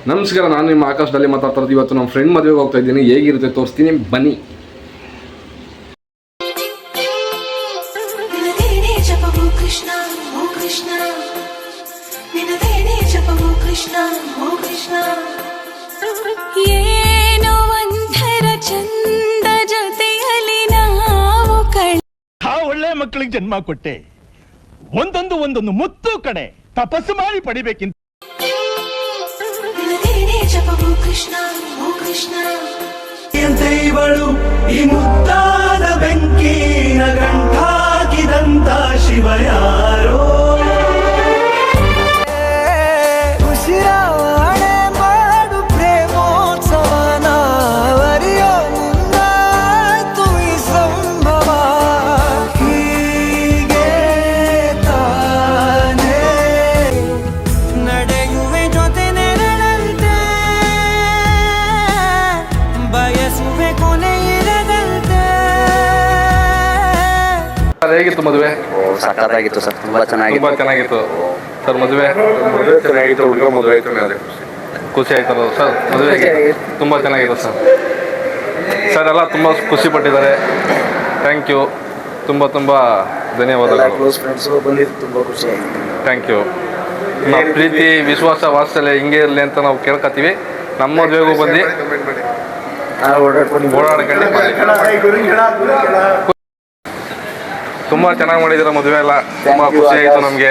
ನಮಸ್ಕಾರ, ನಾನು ನಿಮ್ಮ ಆಕಾಶದಲ್ಲಿ ಮಾತಾಡ್ತಾ ಇರೋದು. ಇವತ್ತು ನಮ್ಮ ಫ್ರೆಂಡ್ ಮದುವೆಗೆ ಹೋಗ್ತಾ ಇದ್ದೀನಿ. ಹೇಗಿರುತ್ತೆ ತೋರಿಸ್ತೀನಿ, ಬನ್ನಿ. ಒಳ್ಳೆ ಮಕ್ಕಳಿಗೆ ಜನ್ಮ ಕೊಟ್ಟೆ, ಒಂದೊಂದು ಮುತ್ತು ಕಡೆ ತಪಸ್ಸು ಮಾಡಿ ಪಡಿಬೇಕಿಂತ. ಇವಳು ಈ ಮುದ್ದಾದ ಬೆಂಕಿನ ಗಂಟಾಕಿದಂತ ಶಿವ ಯಾರೋ, ಉಸಿರಾವಣೆ ಮಾಡು ಪ್ರೇಮೋತ್ಸವನ ಅರಿಯೋ ಮುಂದಾಯ್ತು ಈ ಸಂಭವ. ಹೀಗೆ ತಾನೇ ನಡೆಯುವೆ ಜೊತೆ ನೆರಳಂತೆ, ಬಯಸುವೆ ಕೊನೆ ಇರದಂತೆ. ಹೇಗಿತ್ತು ಮದುವೆ? ಸಕ್ಕತ್ತಾಗಿತ್ತು ಸರ್, ತುಂಬಾ ಚೆನ್ನಾಗಿತ್ತು ಸರ್. ಮದುವೆ ಚೆನ್ನಾಗಿತ್ತು, ಹುಡುಗ ಮದುವೆ ಆಯ್ತು, ಖುಷಿ ಆಯ್ತಲ್ಲ ಸರ್? ಮದುವೆಗೆ ತುಂಬ ಚೆನ್ನಾಗಿತ್ತು ಸರ್. ಸರ್ ಎಲ್ಲ ತುಂಬ ಖುಷಿ ಪಟ್ಟಿದ್ದಾರೆ. ಥ್ಯಾಂಕ್ ಯು, ತುಂಬ ಧನ್ಯವಾದಗಳು. ಕ್ಲೋಸ್ ಫ್ರೆಂಡ್ಸು ಬಂದಿದ್ದು ತುಂಬ ಖುಷಿ ಆಯಿತು. Thank you. ನಮ್ಮ ಪ್ರೀತಿ ವಿಶ್ವಾಸ ವಾತ್ಸಲ್ಯ ಹಿಂಗೆ ಇರಲಿ ಅಂತ ನಾವು ಕೇಳ್ಕೊತೀವಿ. ನಮ್ಮ ಮದುವೆಗೂ ಬಂದು ಓಡಾಡ್ಕೊಂಡು ತುಂಬ ಚೆನ್ನಾಗಿ ಮಾಡಿದ್ದೀರ ಮದುವೆ ಎಲ್ಲ. ತುಂಬ ಖುಷಿ ಆಯಿತು ನಮಗೆ.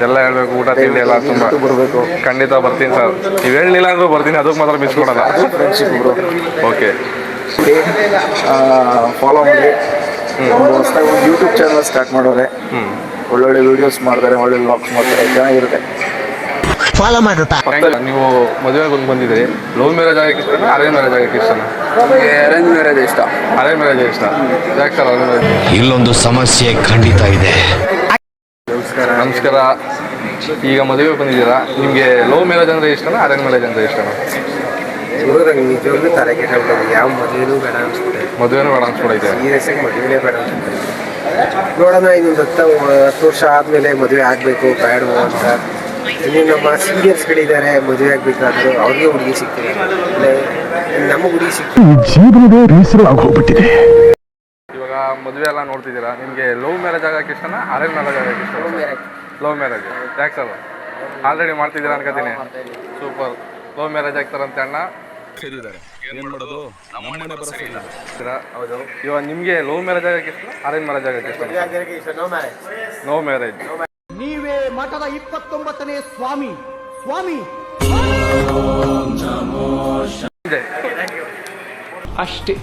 ಎಲ್ಲ ಹೇಳ್ಬೇಕು, ಊಟ ತಿಂಡಿ ಎಲ್ಲ ತುಂಬ ಬರಬೇಕು. ಖಂಡಿತ ಬರ್ತೀನಿ ಸರ್. ನೀವು ಹೇಳಲಿಲ್ಲ ಅಂದ್ರೂ ಬರ್ತೀನಿ, ಅದಕ್ಕೆ ಮಾತ್ರ ಮಿಸ್ ಕೊಡಲ್ಲ. ಓಕೆ, ಫಾಲೋ ಮಾಡಿ. ಹೊಸದಾಗಿ ಒಂದು ಯೂಟ್ಯೂಬ್ ಚಾನಲ್ ಸ್ಟಾರ್ಟ್ ಮಾಡೋರೆ. ಒಳ್ಳೊಳ್ಳೆ ವಿಡಿಯೋಸ್ ಮಾಡ್ತಾರೆ, ಒಳ್ಳೆ ವ್ಲಾಗ್ಸ್ ಮಾಡ್ತಾರೆ, ಚೆನ್ನಾಗಿರುತ್ತೆ. ಫಾಲೋ ಮಾಡುತ್ತಾ. ನೀವು ಮದುವೆಗೆ ಬಂದಿದ್ದೀರಿ. ಲವ್ ಮ್ಯಾರೇಜ್ ಆಗಕ್ಕೆ ಇಷ್ಟ, ಅರೇಂಜ್ ಮ್ಯಾರೇಜ್ ಆಗಕ್ಕೆ ಇಷ್ಟ? ಅರೇಂಜ್ ಮ್ಯಾರೇಜ್ ಇಷ್ಟ. ಅರೇಂಜ್ ಮ್ಯಾರೇಜ್ ಇಷ್ಟ. ಯಾಕೆ ಸರ್ ಅರೇಂಜ್ ಮ್ಯಾರೇಜ್? ಇಲ್ಲೊಂದು ಸಮಸ್ಯೆ ಖಂಡಿತ ಇದೆ. ನಮಸ್ಕಾರ. ಈಗ ಮದುವೆಗೆ ಬಂದಿದ್ದೀರಾ, ನಿಮಗೆ ಲವ್ ಮ್ಯಾರೇಜ್ ಅಂದರೆ ಇಷ್ಟನಾ, ಅರೇಂಜ್ ಮ್ಯಾರೇಜ್ ಅಂದರೆ ಇಷ್ಟನಾ? ನಿಜವಾಗ್ಲೂ ತಲೆ ಕೆಟ್ಟೋಗ್ತದೆ. ಯಾವ ಮದುವೆನೂ ಬೇಡ ಅನ್ಸ್ಬಿಟ್ಟೆ. ಮದುವೆನೂ ಬೇಡ ಅನ್ಸ್ಬಿಡೈತೆ. ಸೀರಿಯಸ್ಸಾಗಿ ಮದುವೆನೇ ಬೇಡ ಅನ್ಸುತ್ತೆ. ನೋಡೋಣ, ಇನ್ನೊಂದು 10 ವರ್ಷ ಆದಮೇಲೆ ಮದುವೆ ಆಗಬೇಕು ಬೇಡವೋ ಅಂತ. ಇನ್ನು ನಮ್ಮ ಸೀನಿಯರ್ಸ್ಗಳಿದ್ದಾರೆ, ಮದುವೆ ಆಗಬೇಕಾದ್ರು ಅವ್ರಿಗೆ ಹುಡುಗಿ ಸಿಗ್ತದೆ, ನಮಗೆ ಹುಡುಗಿ ಸಿಗ್ತದೆ. ಜೀವನದ ಬೇಸರವಾಗೋಗ್ಬಿಟ್ಟಿದೆ. ಇವಾಗ ಮದುವೆ ಎಲ್ಲ ನೋಡ್ತಿದ್ದೀರಾ, ನಿಮಗೆ ಲವ್ ಮ್ಯಾರೇಜ್ ಆಗಕ್ಕೆ ಇಷ್ಟನಾ, ಅರೇಂಜ್ ಮ್ಯಾರೇಜ್ ಆಗಕ್ಕೆ ಇಷ್ಟ? Love marriage. ಯಾಕೆ ಸರ್? ಆಲ್ರೆಡಿ ಮಾಡ್ತಿದ್ದೀರಾ ಅನ್ಕೋತೀನಿ. ಸೂಪರ್. ಲವ್ ಮ್ಯಾರೇಜ್ ಆಗ್ತಾರಂತೆ ಅಣ್ಣ. ಇವಾಗ ನಿಮಗೆ ಲವ್ ಮ್ಯಾರೇಜ್ ಆಗಕ್ಕೆ ಇಷ್ಟ, ಅರೇಂಜ್ ಮ್ಯಾರೇಜ್ ಆಗಕ್ಕೆ ಇಷ್ಟ? No marriage. ನೀವೇ ಮಠದ 29ನೇ ಸ್ವಾಮಿ. ಅಷ್ಟೇ.